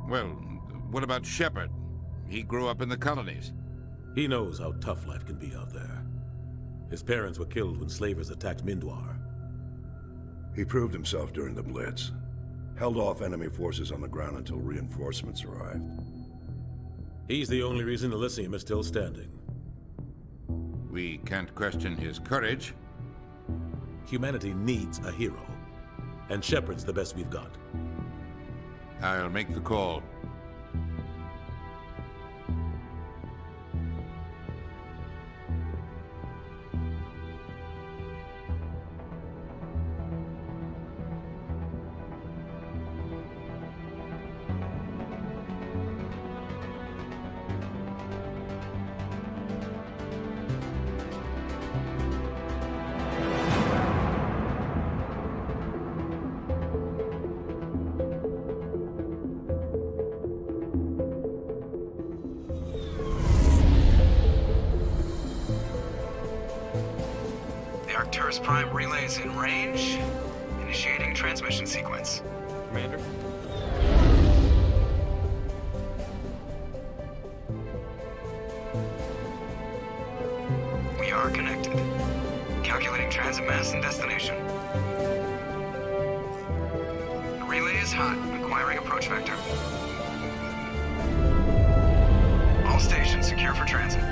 Well, what about Shepard? He grew up in the colonies. He knows how tough life can be out there. His parents were killed when slavers attacked Mindwar. He proved himself during the Blitz. Held off enemy forces on the ground until reinforcements arrived. He's the only reason Elysium is still standing. We can't question his courage. Humanity needs a hero. And Shepard's the best we've got. I'll make the call. Arcturus Prime relays in range. Initiating transmission sequence. Commander? We are connected. Calculating transit mass and destination. The relay is hot. Acquiring approach vector. All stations secure for transit.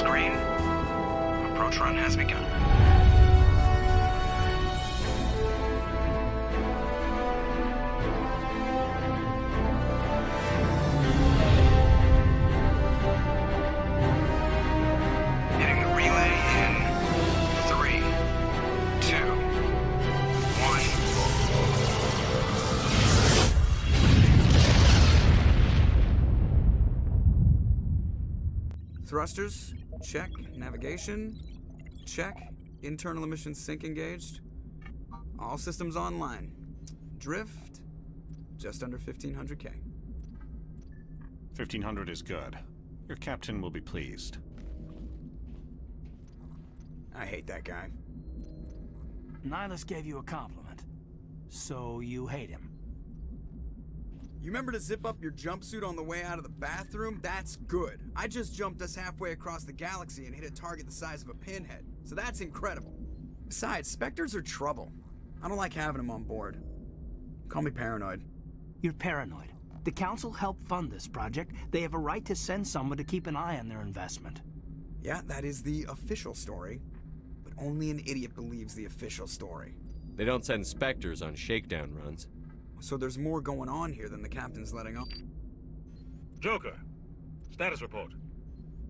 Green. Approach run has begun. Hitting the relay in 3, 2, 1. Thrusters, check. Navigation, check. Internal emission sync engaged. All systems online. Drift, just under 1500K. 1500 is good. Your captain will be pleased. I hate that guy. Nihilus gave you a compliment. So you hate him. You remember to zip up your jumpsuit on the way out of the bathroom? That's good. I just jumped us halfway across the galaxy and hit a target the size of a pinhead. So that's incredible. Besides, Spectres are trouble. I don't like having them on board. Call me paranoid. You're paranoid. The Council helped fund this project. They have a right to send someone to keep an eye on their investment. Yeah, that is the official story. But only an idiot believes the official story. They don't send Spectres on shakedown runs. So there's more going on here than the captain's letting on. Joker, status report.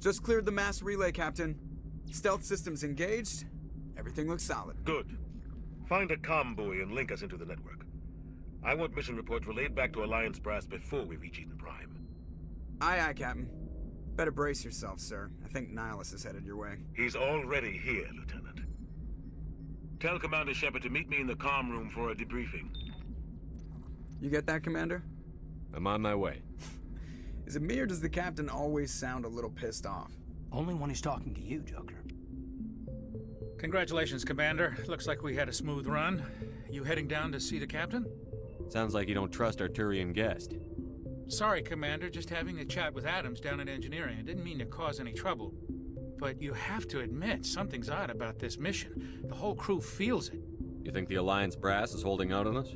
Just cleared the mass relay, Captain. Stealth systems engaged. Everything looks solid. Good. Find a comm buoy and link us into the network. I want mission reports relayed back to Alliance Brass before we reach Eden Prime. Aye, aye, Captain. Better brace yourself, sir. I think Nihilus is headed your way. He's already here, Lieutenant. Tell Commander Shepard to meet me in the comm room for a debriefing. You get that, Commander? I'm on my way. Is it me or does the captain always sound a little pissed off? Only when he's talking to you, Joker. Congratulations, Commander. Looks like we had a smooth run. You heading down to see the captain? Sounds like you don't trust our Turian guest. Sorry, Commander. Just having a chat with Adams down in engineering. I didn't mean to cause any trouble. But you have to admit, something's odd about this mission. The whole crew feels it. You think the Alliance brass is holding out on us?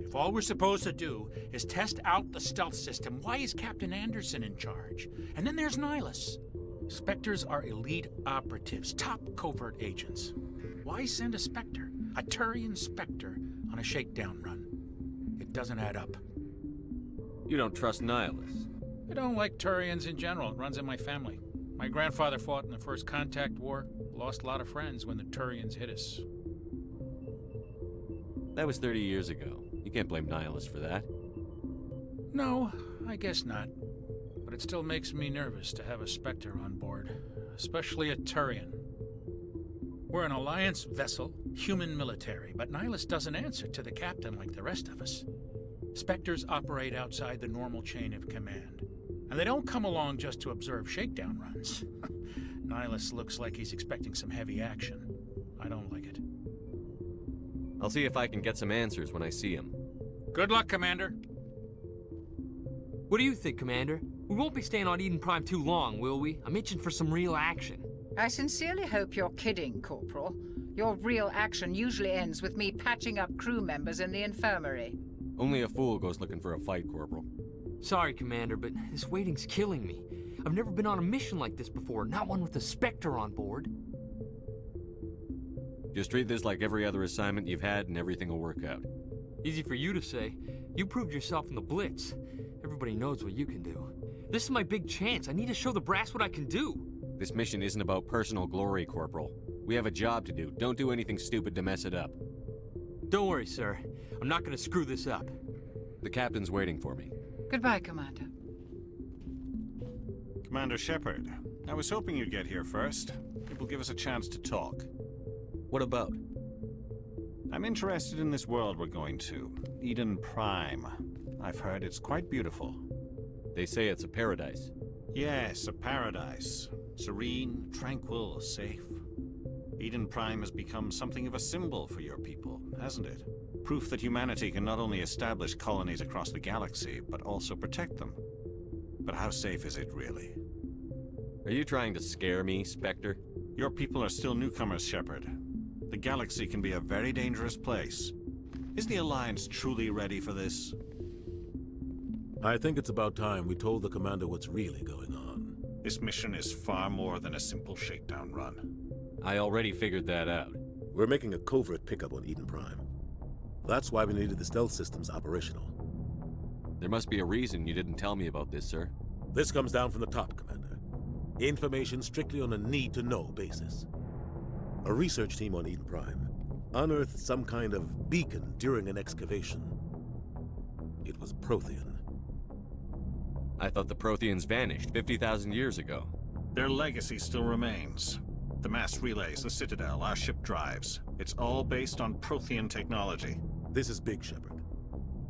If all we're supposed to do is test out the stealth system, why is Captain Anderson in charge? And then there's Nihilus. Spectres are elite operatives, top covert agents. Why send a Spectre, a Turian Spectre, on a shakedown run? It doesn't add up. You don't trust Nihilus? I don't like Turians in general. It runs in my family. My grandfather fought in the First Contact War, lost a lot of friends when the Turians hit us. That was 30 years ago. You can't blame Nihilus for that. No, I guess not. But it still makes me nervous to have a Spectre on board, especially a Turian. We're an Alliance vessel, human military, but Nihilus doesn't answer to the captain like the rest of us. Spectres operate outside the normal chain of command. And they don't come along just to observe shakedown runs. Nihilus looks like he's expecting some heavy action. I don't like it. I'll see if I can get some answers when I see him. Good luck, Commander. What do you think, Commander? We won't be staying on Eden Prime too long, will we? I'm itching for some real action. I sincerely hope you're kidding, Corporal. Your real action usually ends with me patching up crew members in the infirmary. Only a fool goes looking for a fight, Corporal. Sorry, Commander, but this waiting's killing me. I've never been on a mission like this before, not one with a Spectre on board. Just treat this like every other assignment you've had and everything will work out. Easy for you to say. You proved yourself in the Blitz. Everybody knows what you can do. This is my big chance. I need to show the brass what I can do. This mission isn't about personal glory, Corporal. We have a job to do. Don't do anything stupid to mess it up. Don't worry, sir. I'm not gonna screw this up. The captain's waiting for me. Goodbye, Commander. Commander Shepard, I was hoping you'd get here first. It will give us a chance to talk. What about? I'm interested in this world we're going to, Eden Prime. I've heard it's quite beautiful. They say it's a paradise. Yes, a paradise. Serene, tranquil, safe. Eden Prime has become something of a symbol for your people, hasn't it? Proof that humanity can not only establish colonies across the galaxy, but also protect them. But how safe is it, really? Are you trying to scare me, Spectre? Your people are still newcomers, Shepard. The galaxy can be a very dangerous place. Is the Alliance truly ready for this? I think it's about time we told the Commander what's really going on. This mission is far more than a simple shakedown run. I already figured that out. We're making a covert pickup on Eden Prime. That's why we needed the stealth systems operational. There must be a reason you didn't tell me about this, sir. This comes down from the top, Commander. Information strictly on a need-to-know basis. A research team on Eden Prime unearthed some kind of beacon during an excavation. It was Prothean. I thought the Protheans vanished 50,000 years ago. Their legacy still remains. The mass relays, the Citadel, our ship drives. It's all based on Prothean technology. This is big, Shepard.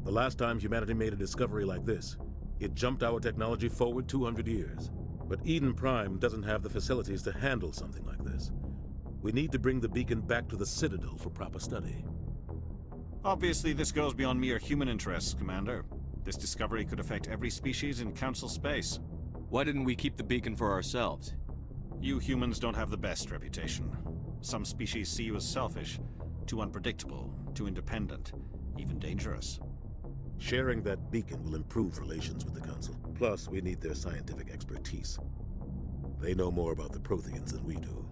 The last time humanity made a discovery like this, it jumped our technology forward 200 years. But Eden Prime doesn't have the facilities to handle something like this. We need to bring the beacon back to the Citadel for proper study. Obviously, this goes beyond mere human interests, Commander. This discovery could affect every species in Council space. Why didn't we keep the beacon for ourselves? You humans don't have the best reputation. Some species see you as selfish, too unpredictable, too independent, even dangerous. Sharing that beacon will improve relations with the Council. Plus, we need their scientific expertise. They know more about the Protheans than we do.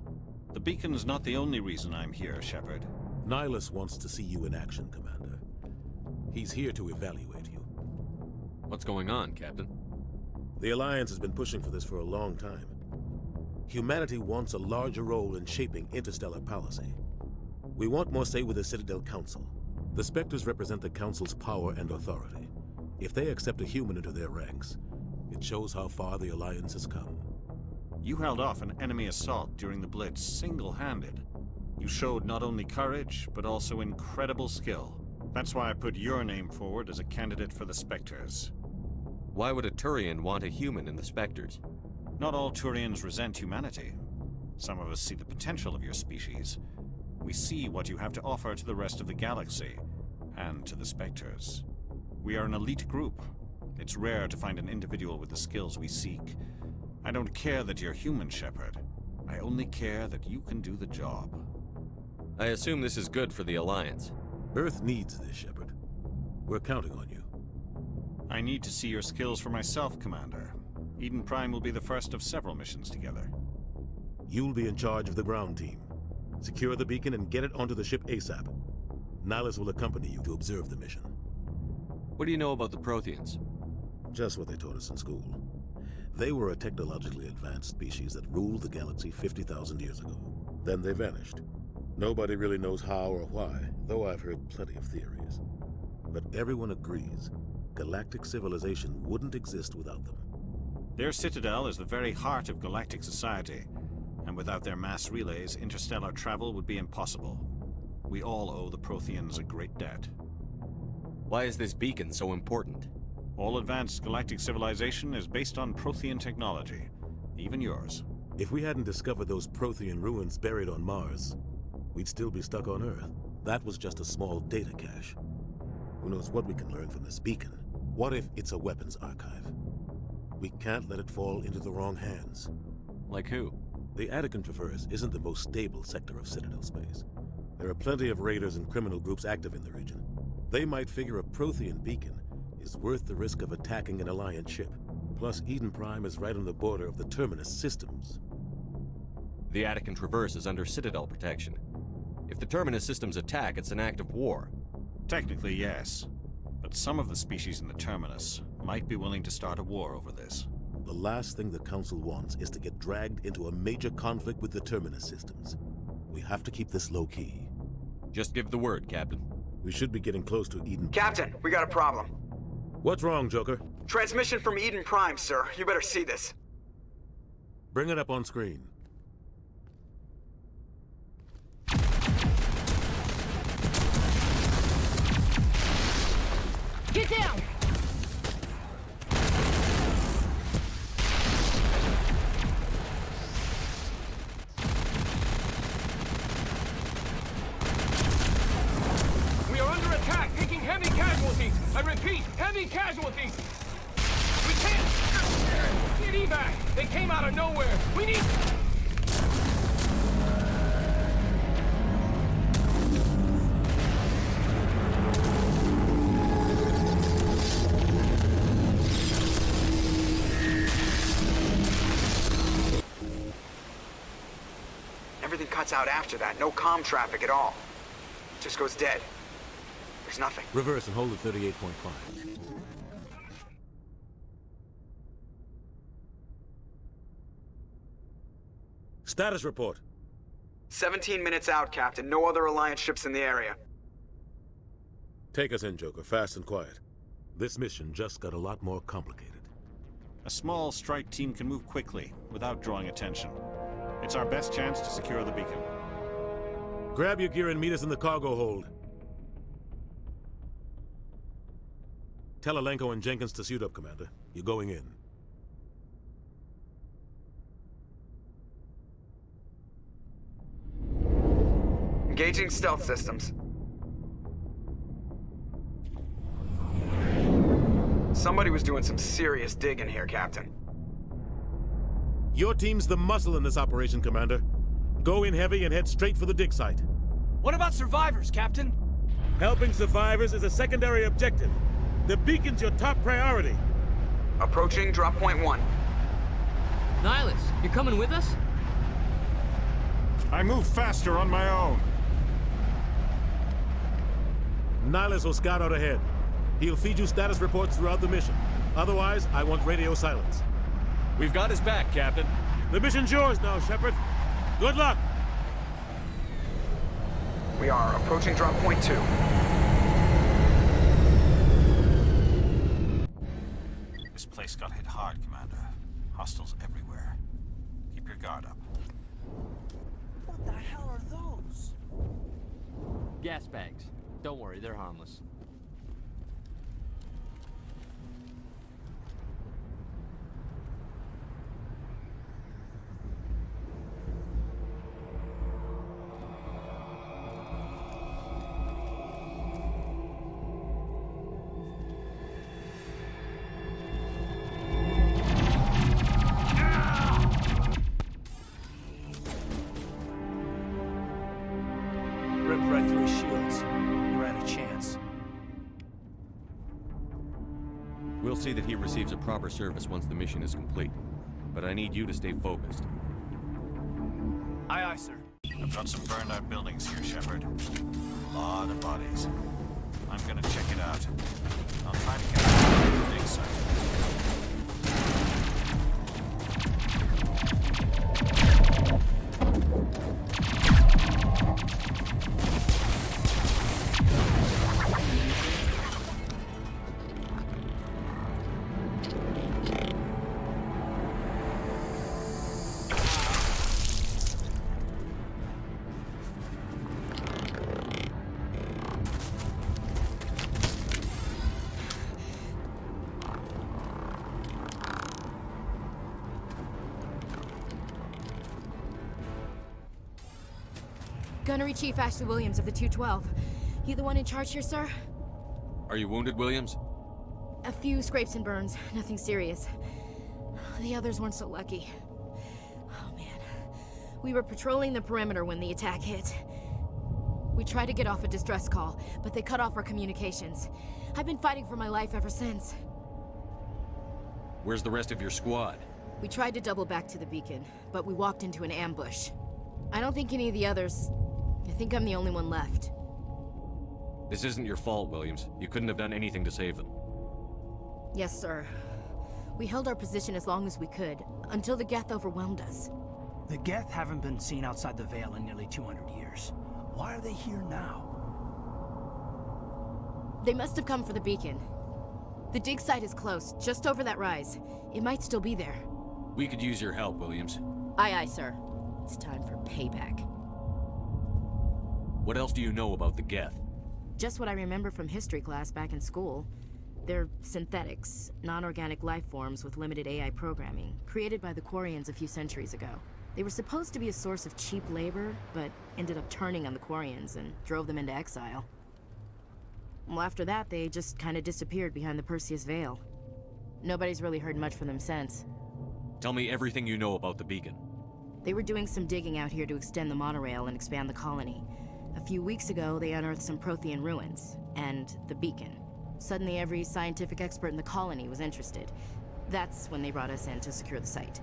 The beacon's not the only reason I'm here, Shepard. Nihilus wants to see you in action, Commander. He's here to evaluate you. What's going on, Captain? The Alliance has been pushing for this for a long time. Humanity wants a larger role in shaping interstellar policy. We want more say with the Citadel Council. The Spectres represent the Council's power and authority. If they accept a human into their ranks, it shows how far the Alliance has come. You held off an enemy assault during the Blitz single-handed. You showed not only courage, but also incredible skill. That's why I put your name forward as a candidate for the Spectres. Why would a Turian want a human in the Spectres? Not all Turians resent humanity. Some of us see the potential of your species. We see what you have to offer to the rest of the galaxy, and to the Spectres. We are an elite group. It's rare to find an individual with the skills we seek. I don't care that you're human, Shepard. I only care that you can do the job. I assume this is good for the Alliance. Earth needs this, Shepard. We're counting on you. I need to see your skills for myself, Commander. Eden Prime will be the first of several missions together. You'll be in charge of the ground team. Secure the beacon and get it onto the ship ASAP. Nihilus will accompany you to observe the mission. What do you know about the Protheans? Just what they taught us in school. They were a technologically advanced species that ruled the galaxy 50,000 years ago. Then they vanished. Nobody really knows how or why, though I've heard plenty of theories. But everyone agrees, galactic civilization wouldn't exist without them. Their citadel is the very heart of galactic society, and without their mass relays, interstellar travel would be impossible. We all owe the Protheans a great debt. Why is this beacon so important? All advanced galactic civilization is based on Prothean technology, even yours. If we hadn't discovered those Prothean ruins buried on Mars, we'd still be stuck on Earth. That was just a small data cache. Who knows what we can learn from this beacon? What if it's a weapons archive? We can't let it fall into the wrong hands. Like who? The Attican Traverse isn't the most stable sector of Citadel space. There are plenty of raiders and criminal groups active in the region. They might figure a Prothean beacon is worth the risk of attacking an Alliance ship. Plus, Eden Prime is right on the border of the Terminus systems. The Attican Traverse is under Citadel protection. If the Terminus systems attack, it's an act of war. Technically, yes. But some of the species in the Terminus might be willing to start a war over this. The last thing the Council wants is to get dragged into a major conflict with the Terminus systems. We have to keep this low-key. Just give the word, Captain. We should be getting close to Eden. Captain, we got a problem. What's wrong, Joker? Transmission from Eden Prime, sir. You better see this. Bring it up on screen. Get down! We are under attack, taking heavy casualties. I repeat, heavy casualties. We can't get evac. They came out of nowhere. We need... Everything cuts out after that. No comm traffic at all. Just goes dead. There's nothing. Reverse and hold at 38.5. Status report. 17 minutes out, Captain. No other Alliance ships in the area. Take us in, Joker, fast and quiet. This mission just got a lot more complicated. A small strike team can move quickly, without drawing attention. It's our best chance to secure the beacon. Grab your gear and meet us in the cargo hold. Tell Alenko and Jenkins to suit up, Commander. You're going in. Engaging stealth systems. Somebody was doing some serious digging here, Captain. Your team's the muscle in this operation, Commander. Go in heavy and head straight for the dig site. What about survivors, Captain? Helping survivors is a secondary objective. The beacon's your top priority. Approaching drop point 1. Nihilus, you coming with us? I move faster on my own. Nihilus will scout out ahead. He'll feed you status reports throughout the mission. Otherwise, I want radio silence. We've got his back, Captain. The mission's yours now, Shepard. Good luck! We are approaching drop point 2. This place got hit hard, Commander. Hostiles everywhere. Keep your guard up. What the hell are those? Gas bags. Don't worry, they're harmless. Ripped right through his shields. We're out of chance. We'll see that he receives a proper service once the mission is complete. But I need you to stay focused. Aye, aye, sir. I've got some burned out buildings here, Shepard. A lot of bodies. I'm gonna check it out. I'll try to get to the dig site. Gunnery Chief Ashley Williams of the 212. You the one in charge here, sir? Are you wounded, Williams? A few scrapes and burns, nothing serious. The others weren't so lucky. Oh man. We were patrolling the perimeter when the attack hit. We tried to get off a distress call, but they cut off our communications. I've been fighting for my life ever since. Where's the rest of your squad? We tried to double back to the beacon, but we walked into an ambush. I don't think any of the others... I think I'm the only one left. This isn't your fault, Williams. You couldn't have done anything to save them. Yes, sir. We held our position as long as we could, until the Geth overwhelmed us. The Geth haven't been seen outside the Veil in nearly 200 years. Why are they here now? They must have come for the beacon. The dig site is close, just over that rise. It might still be there. We could use your help, Williams. Aye, aye, sir. It's time for payback. What else do you know about the Geth? Just what I remember from history class back in school. They're synthetics, non-organic life forms with limited AI programming, created by the Quarians a few centuries ago. They were supposed to be a source of cheap labor, but ended up turning on the Quarians and drove them into exile. Well, after that, they just kind of disappeared behind the Perseus Veil. Nobody's really heard much from them since. Tell me everything you know about the beacon. They were doing some digging out here to extend the monorail and expand the colony. A few weeks ago, they unearthed some Prothean ruins, and the beacon. Suddenly, every scientific expert in the colony was interested. That's when they brought us in to secure the site.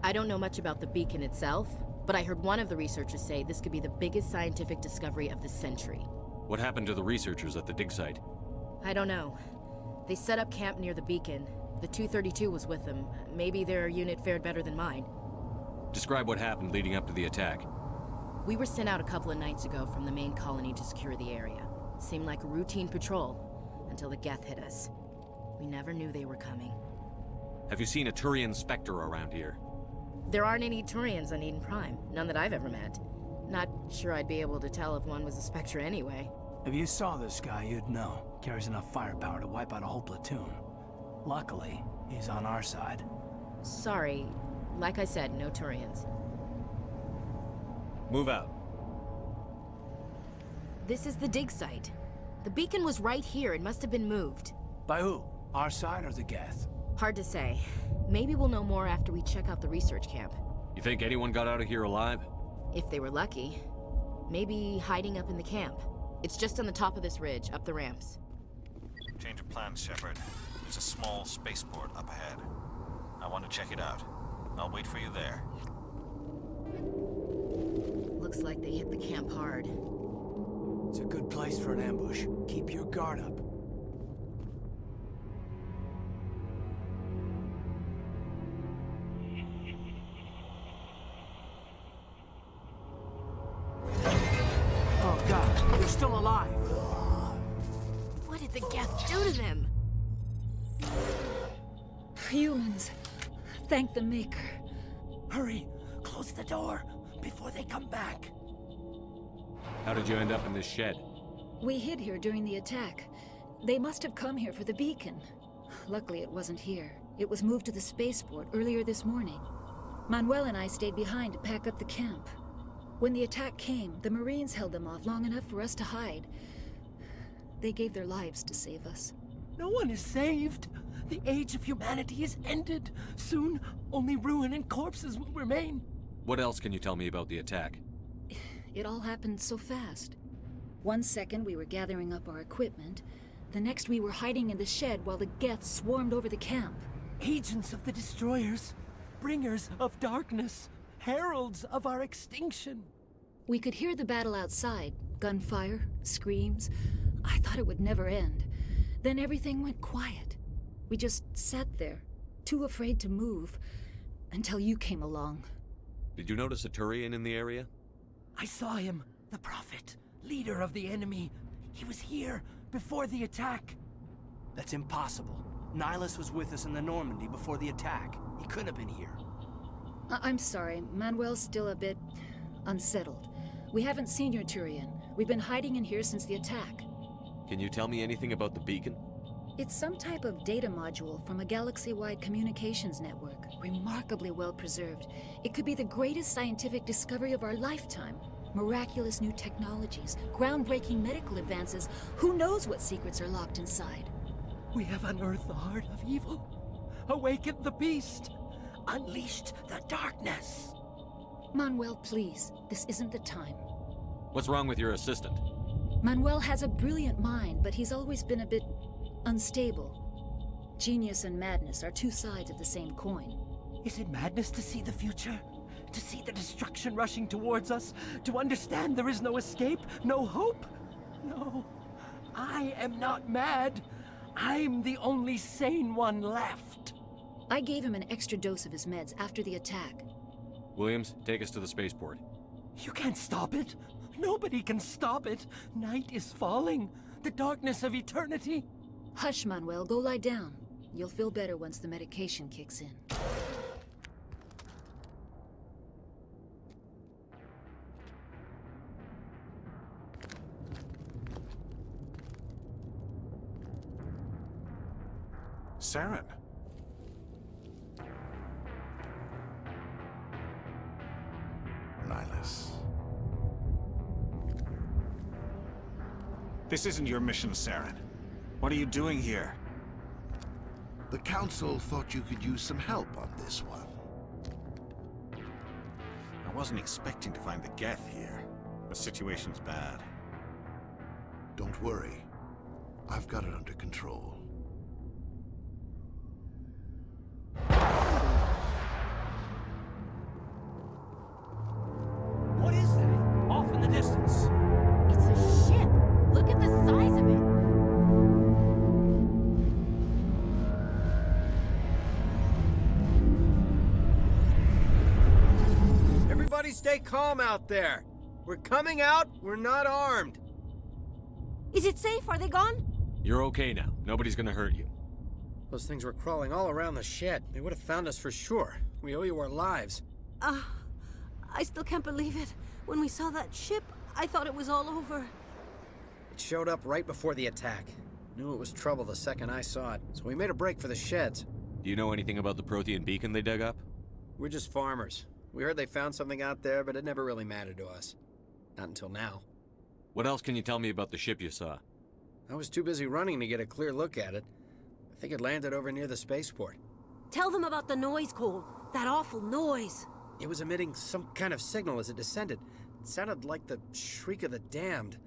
I don't know much about the beacon itself, but I heard one of the researchers say this could be the biggest scientific discovery of the century. What happened to the researchers at the dig site? I don't know. They set up camp near the beacon. The 232 was with them. Maybe their unit fared better than mine. Describe what happened leading up to the attack. We were sent out a couple of nights ago from the main colony to secure the area. Seemed like a routine patrol, until the Geth hit us. We never knew they were coming. Have you seen a Turian Spectre around here? There aren't any Turians on Eden Prime. None that I've ever met. Not sure I'd be able to tell if one was a Spectre anyway. If you saw this guy, you'd know. Carries enough firepower to wipe out a whole platoon. Luckily, he's on our side. Sorry. Like I said, no Turians. Move out. This is the dig site. The beacon was right here. It must have been moved. By who? Our side or the Geth? Hard to say. Maybe we'll know more after we check out the research camp. You think anyone got out of here alive? If they were lucky. Maybe hiding up in the camp. It's just on the top of this ridge, up the ramps. Change of plans, Shepard. There's a small spaceport up ahead. I want to check it out. I'll wait for you there. Looks like they hit the camp hard. It's a good place for an ambush. Keep your guard up. Oh God, they're still alive. What did the Geth do to them? Humans. Thank the Maker. Hurry, close the door before they come back. How did you end up in this shed? We hid here during the attack. They must have come here for the beacon. Luckily, it wasn't here. It was moved to the spaceport earlier this morning. Manuel and I stayed behind to pack up the camp. When the attack came, the Marines held them off long enough for us to hide. They gave their lives to save us. No one is saved. The age of humanity is ended. Soon, only ruin and corpses will remain. What else can you tell me about the attack? It all happened so fast. 1 second we were gathering up our equipment. The next we were hiding in the shed while the Geth swarmed over the camp. Agents of the Destroyers. Bringers of darkness. Heralds of our extinction. We could hear the battle outside. Gunfire, screams. I thought it would never end. Then everything went quiet. We just sat there, too afraid to move, until you came along. Did you notice a Turian in the area? I saw him, the Prophet, leader of the enemy. He was here before the attack. That's impossible. Nihilus was with us in the Normandy before the attack. He couldn't have been here. I'm sorry, Manuel's still a bit unsettled. We haven't seen your Turian. We've been hiding in here since the attack. Can you tell me anything about the beacon? It's some type of data module from a galaxy-wide communications network, remarkably well preserved. It could be the greatest scientific discovery of our lifetime. Miraculous new technologies, groundbreaking medical advances. Who knows what secrets are locked inside? We have unearthed the heart of evil, awakened the beast, unleashed the darkness. Manuel, please. This isn't the time. What's wrong with your assistant? Manuel has a brilliant mind, but he's always been a bit unstable. Genius and madness are two sides of the same coin. Is it madness to see the future? To see the destruction rushing towards us? To understand there is no escape? No hope? No. I am not mad. I'm the only sane one left. I gave him an extra dose of his meds after the attack. Williams, take us to the spaceport. You can't stop it. Nobody can stop it. Night is falling. The darkness of eternity. Hush, Manuel. Go lie down. You'll feel better once the medication kicks in. Saren. Nihilus. This isn't your mission, Saren. What are you doing here? The Council thought you could use some help on this one. I wasn't expecting to find the Geth here. The situation's bad. Don't worry. I've got it under control. What is that? Off in the distance. It's a ship. Look at the size of it. Everybody stay calm out there. We're coming out. We're not armed. Is it safe? Are they gone? You're okay now. Nobody's gonna hurt you. Those things were crawling all around the shed. They would have found us for sure. We owe you our lives. I still can't believe it. When we saw that ship, I thought it was all over. It showed up right before the attack. Knew it was trouble the second I saw it, so we made a break for the sheds. Do you know anything about the Prothean beacon they dug up? We're just farmers. We heard they found something out there, but it never really mattered to us. Not until now. What else can you tell me about the ship you saw? I was too busy running to get a clear look at it. I think it landed over near the spaceport. Tell them about the noise, Cole. That awful noise. It was emitting some kind of signal as it descended. It sounded like the shriek of the damned.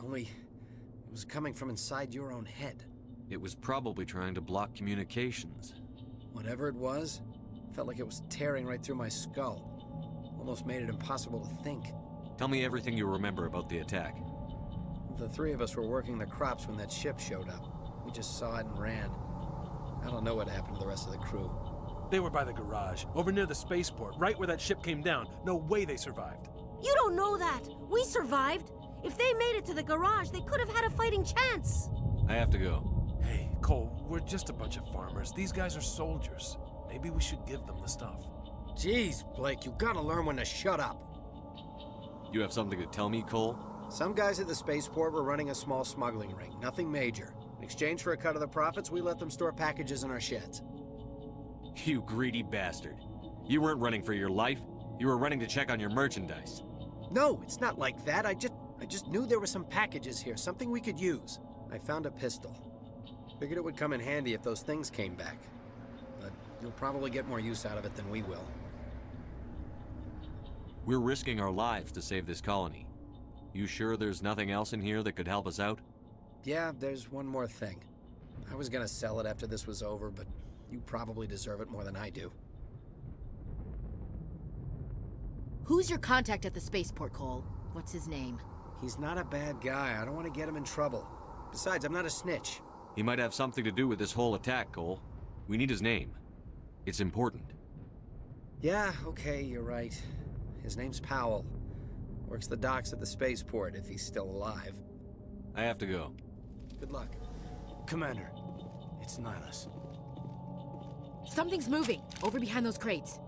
Only it was coming from inside your own head. It was probably trying to block communications. Whatever it was, felt like it was tearing right through my skull. Almost made it impossible to think. Tell me everything you remember about the attack. The three of us were working the crops when that ship showed up. We just saw it and ran. I don't know what happened to the rest of the crew. They were by the garage, over near the spaceport, right where that ship came down. No way they survived. You don't know that. We survived. If they made it to the garage, they could have had a fighting chance. I have to go. Hey, Cole, we're just a bunch of farmers. These guys are soldiers. Maybe we should give them the stuff. Jeez, Blake, you gotta learn when to shut up. You have something to tell me, Cole? Some guys at the spaceport were running a small smuggling ring, nothing major. In exchange for a cut of the profits, we let them store packages in our sheds. You greedy bastard. You weren't running for your life. You were running to check on your merchandise. No, it's not like that. I just knew there were some packages here, something we could use. I found a pistol. Figured it would come in handy if those things came back. But you'll probably get more use out of it than we will. We're risking our lives to save this colony. You sure there's nothing else in here that could help us out? Yeah, there's one more thing. I was gonna sell it after this was over, but you probably deserve it more than I do. Who's your contact at the spaceport, Cole? What's his name? He's not a bad guy. I don't want to get him in trouble. Besides, I'm not a snitch. He might have something to do with this whole attack, Cole. We need his name. It's important. Yeah, okay, you're right. His name's Powell. Works the docks at the spaceport if he's still alive. I have to go. Good luck. Commander, it's Nihilus. Something's moving, over behind those crates.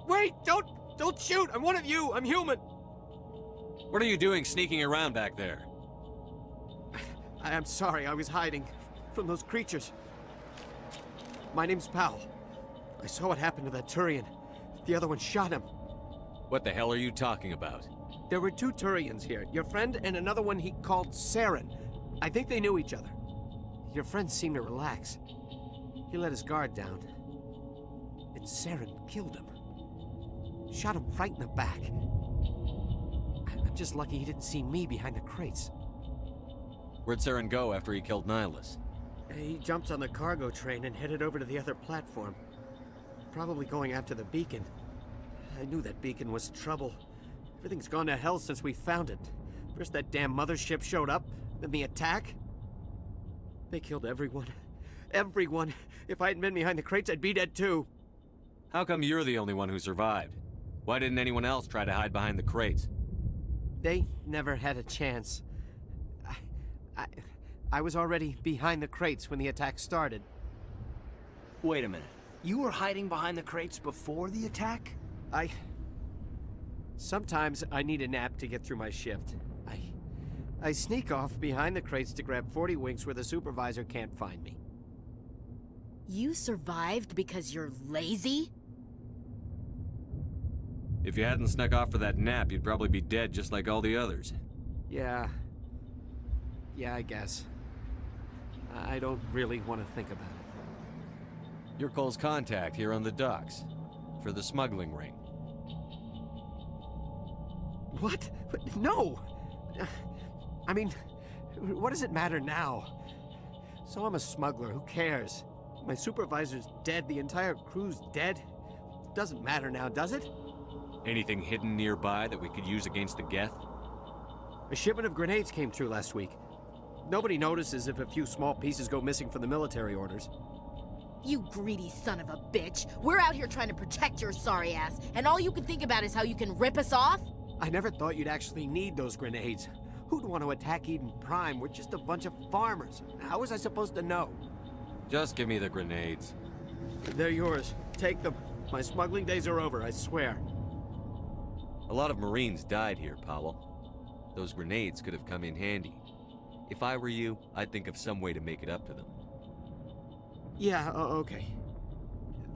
Wait, don't shoot! I'm one of you! I'm human! What are you doing sneaking around back there? I'm sorry, I was hiding from those creatures. My name's Powell. I saw what happened to that Turian. The other one shot him. What the hell are you talking about? There were 2 Turians here, your friend and another one he called Saren. I think they knew each other. Your friend seemed to relax. He let his guard down. And Saren killed him. Shot him right in the back. I'm just lucky he didn't see me behind the crates. Where'd Saren go after he killed Nihilus? He jumped on the cargo train and headed over to the other platform. Probably going after the beacon. I knew that beacon was trouble. Everything's gone to hell since we found it. First that damn mothership showed up, then the attack. They killed everyone. Everyone. If I hadn't been behind the crates, I'd be dead too. How come you're the only one who survived? Why didn't anyone else try to hide behind the crates? They never had a chance. I was already behind the crates when the attack started. Wait a minute. You were hiding behind the crates before the attack? Sometimes I need a nap to get through my shift. I sneak off behind the crates to grab 40 winks where the supervisor can't find me. You survived because you're lazy? If you hadn't snuck off for that nap, you'd probably be dead just like all the others. Yeah, I guess. I don't really want to think about it. You're Cole's contact here on the docks. For the smuggling ring. What? No! I mean, what does it matter now? So I'm a smuggler, who cares? My supervisor's dead, the entire crew's dead. Doesn't matter now, does it? Anything hidden nearby that we could use against the Geth? A shipment of grenades came through last week. Nobody notices if a few small pieces go missing from the military orders. You greedy son of a bitch. We're out here trying to protect your sorry ass, and all you can think about is how you can rip us off? I never thought you'd actually need those grenades. Who'd want to attack Eden Prime? We're just a bunch of farmers. How was I supposed to know? Just give me the grenades. They're yours. Take them. My smuggling days are over, I swear. A lot of Marines died here, Powell. Those grenades could have come in handy. If I were you, I'd think of some way to make it up to them. Yeah, okay.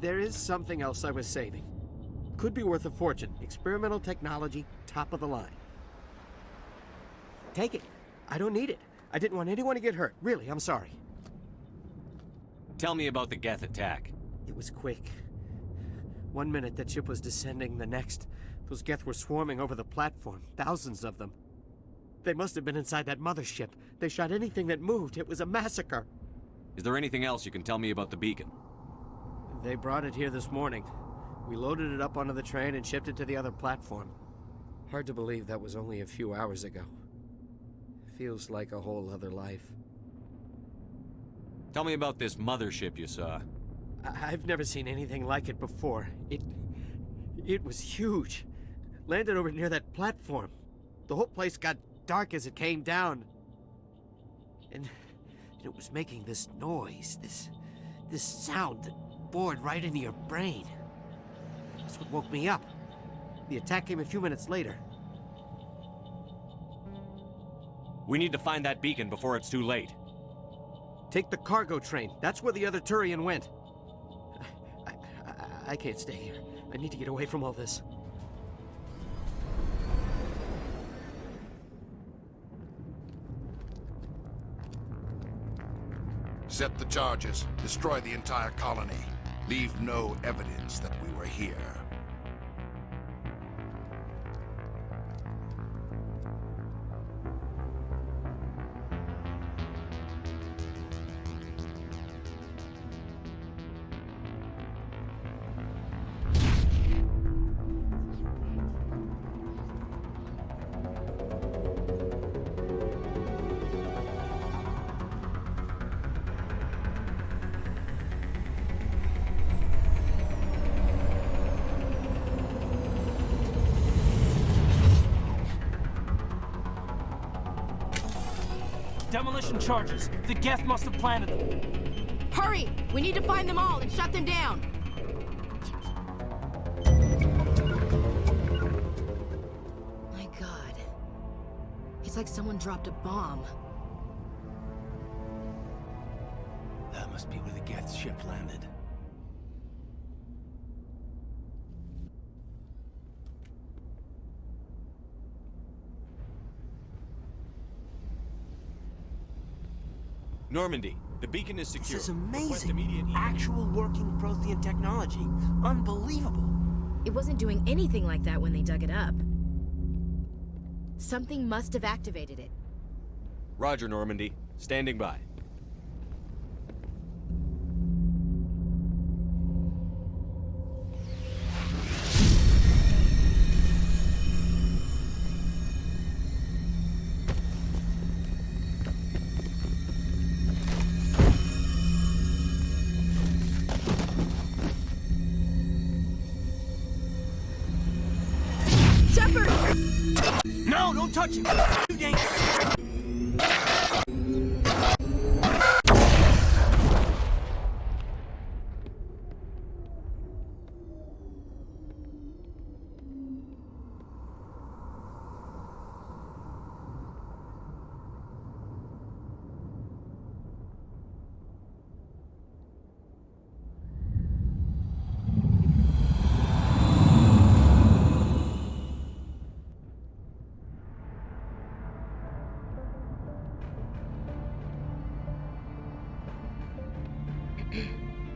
There is something else I was saving. Could be worth a fortune. Experimental technology, top of the line. Take it. I don't need it. I didn't want anyone to get hurt. Really, I'm sorry. Tell me about the Geth attack. It was quick. 1 minute that ship was descending, the next, those Geth were swarming over the platform. Thousands of them. They must have been inside that mothership. They shot anything that moved. It was a massacre. Is there anything else you can tell me about the beacon? They brought it here this morning. We loaded it up onto the train and shipped it to the other platform. Hard to believe that was only a few hours ago. Feels like a whole other life. Tell me about this mothership you saw. I've never seen anything like it before. It was huge. Landed over near that platform. The whole place got dark as it came down. And it was making this noise, this sound that bored right into your brain. That's what woke me up. The attack came a few minutes later. We need to find that beacon before it's too late. Take the cargo train. That's where the other Turian went. I can't stay here. I need to get away from all this. Set the charges. Destroy the entire colony. Leave no evidence that we were here. Demolition charges. The Geth must have planted them. Hurry! We need to find them all and shut them down. My God. It's like someone dropped a bomb. That must be where the Geth ship landed. 'Cause Normandy, the beacon is secure. This is Request amazing. immediate- Actual working Prothean technology. Unbelievable. It wasn't doing anything like that when they dug it up. Something must have activated it. Roger, Normandy. Standing by. Shepard! No, don't touch him! Too dangerous!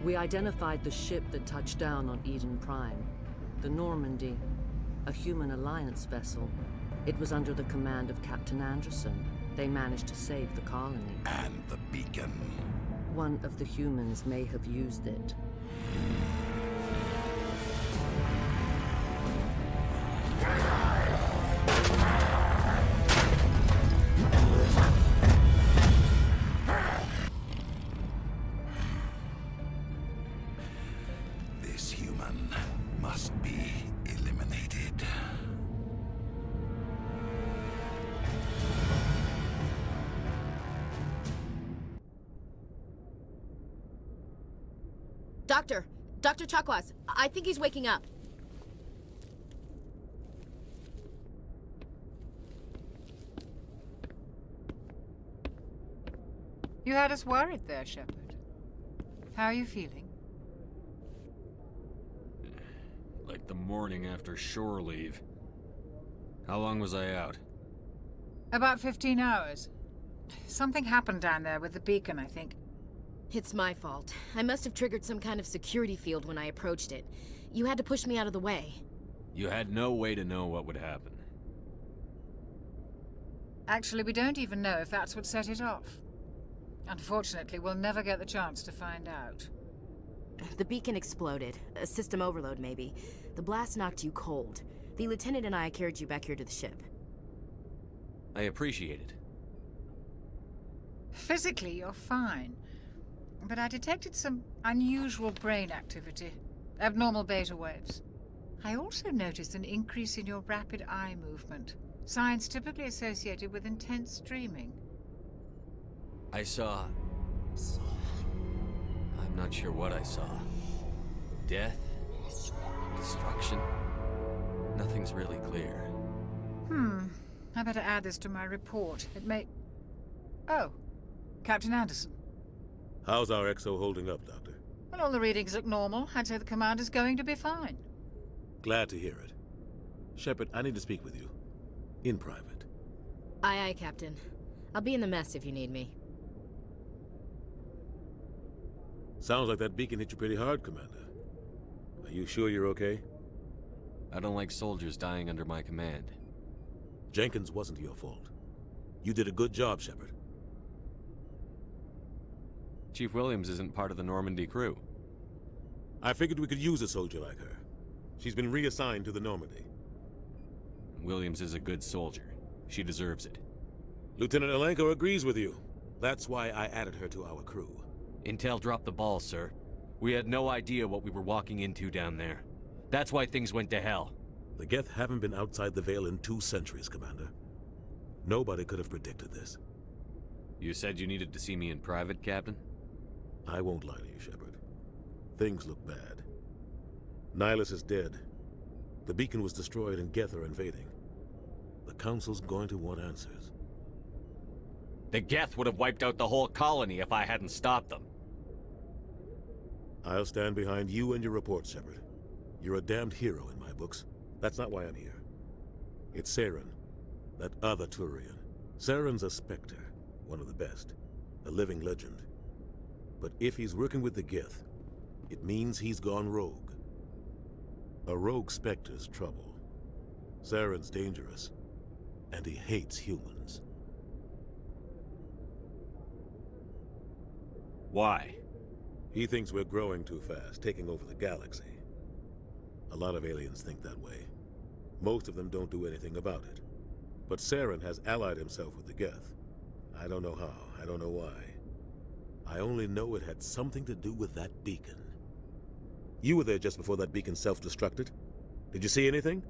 We identified the ship that touched down on Eden Prime. The Normandy, a human alliance vessel. It was under the command of Captain Anderson. They managed to save the colony. And the beacon. One of the humans may have used it. This human must be eliminated. Dr. Chakwas, I think he's waking up. You had us worried there, Shepard. How are you feeling? Like the morning after shore leave. How long was I out? About 15 hours. Something happened down there with the beacon, I think. It's my fault. I must have triggered some kind of security field when I approached it. You had to push me out of the way. You had no way to know what would happen. Actually, we don't even know if that's what set it off. Unfortunately, we'll never get the chance to find out. The beacon exploded. A system overload, maybe. The blast knocked you cold. The lieutenant and I carried you back here to the ship. I appreciate it. Physically, you're fine. But I detected some unusual brain activity. Abnormal beta waves. I also noticed an increase in your rapid eye movement. Signs typically associated with intense dreaming. I saw... I'm not sure what I saw. Death? Destruction? Nothing's really clear. I better add this to my report. It may... Oh, Captain Anderson. How's our XO holding up, Doctor? Well, all the readings look normal. I'd say the commander's going to be fine. Glad to hear it. Shepard, I need to speak with you. In private. Aye, aye, Captain. I'll be in the mess if you need me. Sounds like that beacon hit you pretty hard, Commander. Are you sure you're okay? I don't like soldiers dying under my command. Jenkins wasn't your fault. You did a good job, Shepard. Chief Williams isn't part of the Normandy crew. I figured we could use a soldier like her. She's been reassigned to the Normandy. Williams is a good soldier. She deserves it. Lieutenant Alenko agrees with you. That's why I added her to our crew. Intel dropped the ball, sir. We had no idea what we were walking into down there. That's why things went to hell. The Geth haven't been outside the Veil in 2 centuries, Commander. Nobody could have predicted this. You said you needed to see me in private, Captain? I won't lie to you, Shepard. Things look bad. Nihilus is dead. The beacon was destroyed and Geth are invading. The Council's going to want answers. The Geth would have wiped out the whole colony if I hadn't stopped them. I'll stand behind you and your report, Shepard. You're a damned hero in my books. That's not why I'm here. It's Saren, that other Turian. Saren's a Spectre, one of the best. a living legend. But if he's working with the Geth, it means he's gone rogue. A rogue Spectre's trouble. Saren's dangerous, and he hates humans. Why? He thinks we're growing too fast, taking over the galaxy. A lot of aliens think that way. Most of them don't do anything about it. But Saren has allied himself with the Geth. I don't know how, I don't know why. I only know it had something to do with that beacon. You were there just before that beacon self-destructed. Did you see anything?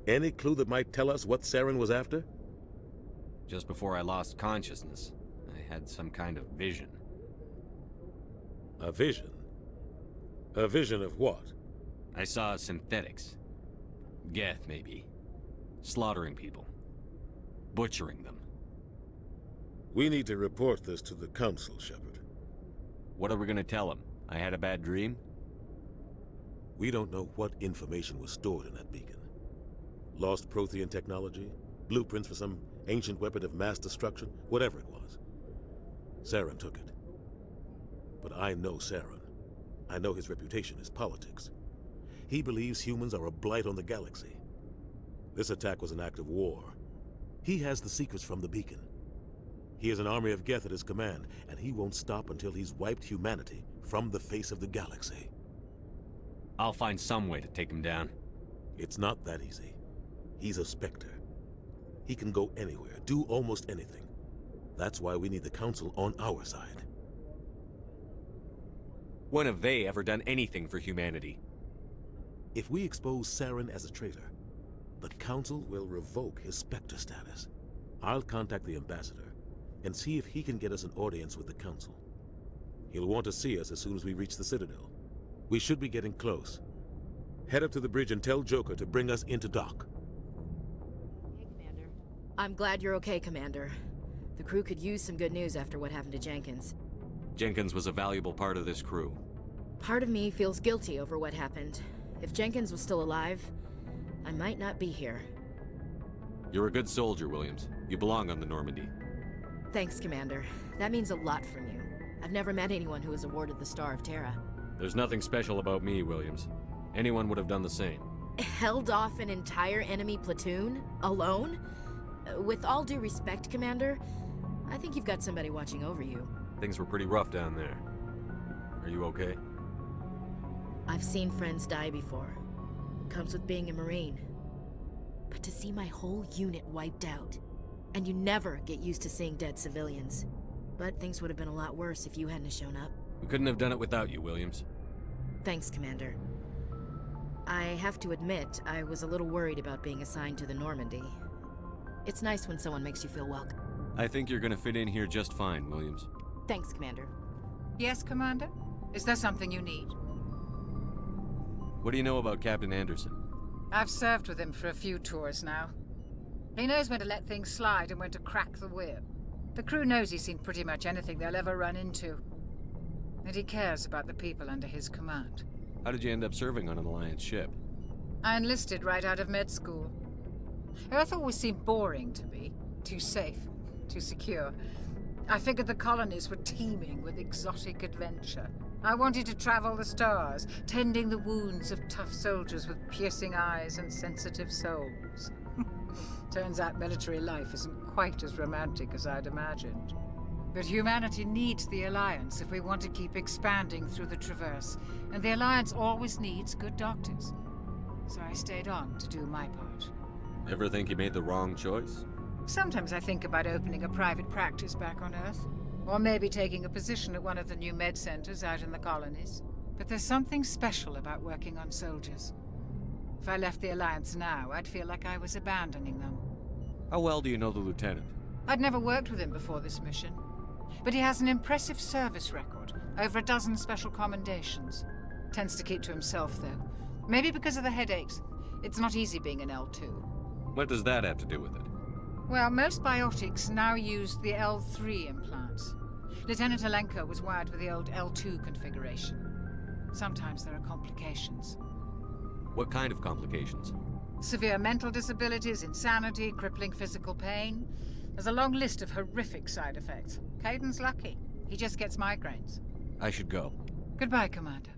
Any clue that might tell us what Saren was after? Just before I lost consciousness, I had some kind of vision. A vision? A vision of what? I saw synthetics. Geth, maybe. Slaughtering people. Butchering them. We need to report this to the Council, Shepard. What are we gonna tell them? I had a bad dream? We don't know what information was stored in that beacon. Lost Prothean technology? Blueprints for some ancient weapon of mass destruction? Whatever it was. Saren took it. But I know Saren. I know his reputation is politics. He believes humans are a blight on the galaxy. This attack was an act of war. He has the secrets from the beacon. He has an army of Geth at his command, and he won't stop until he's wiped humanity from the face of the galaxy. I'll find some way to take him down. It's not that easy. He's a Spectre. He can go anywhere, do almost anything. That's why we need the Council on our side. When have they ever done anything for humanity? If we expose Saren as a traitor, the Council will revoke his Spectre status. I'll contact the Ambassador and see if he can get us an audience with the Council. He'll want to see us as soon as we reach the Citadel. We should be getting close. Head up to the bridge and tell Joker to bring us into dock. Hey, Commander. I'm glad you're okay, Commander. The crew could use some good news after what happened to Jenkins. Jenkins was a valuable part of this crew. Part of me feels guilty over what happened. If Jenkins was still alive, I might not be here. You're a good soldier, Williams. You belong on the Normandy. Thanks, Commander. That means a lot from you. I've never met anyone who was awarded the Star of Terra. There's nothing special about me, Williams. Anyone would have done the same. Held off an entire enemy platoon? Alone? With all due respect, Commander, I think you've got somebody watching over you. Things were pretty rough down there. Are you okay? I've seen friends die before. Comes with being a Marine. But to see my whole unit wiped out, and you never get used to seeing dead civilians. But things would have been a lot worse if you hadn't shown up. We couldn't have done it without you, Williams. Thanks, Commander. I have to admit, I was a little worried about being assigned to the Normandy. It's nice when someone makes you feel welcome. I think you're gonna fit in here just fine, Williams. Thanks, Commander. Yes, Commander? Is there something you need? What do you know about Captain Anderson? I've served with him for a few tours now. He knows when to let things slide and when to crack the whip. The crew knows he's seen pretty much anything they'll ever run into. And he cares about the people under his command. How did you end up serving on an Alliance ship? I enlisted right out of med school. Earth always seemed boring to me. Too safe, too secure. I figured the colonies were teeming with exotic adventure. I wanted to travel the stars, tending the wounds of tough soldiers with piercing eyes and sensitive souls. Turns out military life isn't quite as romantic as I'd imagined. But humanity needs the Alliance if we want to keep expanding through the Traverse, and the Alliance always needs good doctors. So I stayed on to do my part. Ever think you made the wrong choice? Sometimes I think about opening a private practice back on Earth. Or maybe taking a position at one of the new med centers out in the colonies. But there's something special about working on soldiers. If I left the Alliance now, I'd feel like I was abandoning them. How well do you know the Lieutenant? I'd never worked with him before this mission. But he has an impressive service record. Over a dozen special commendations. Tends to keep to himself, though. Maybe because of the headaches. It's not easy being an L2. What does that have to do with it? Well, most biotics now use the L3 implants. Lieutenant Alenko was wired with the old L2 configuration. Sometimes there are complications. What kind of complications? Severe mental disabilities, insanity, crippling physical pain. There's a long list of horrific side effects. Caden's lucky. He just gets migraines. I should go. Goodbye, Commander.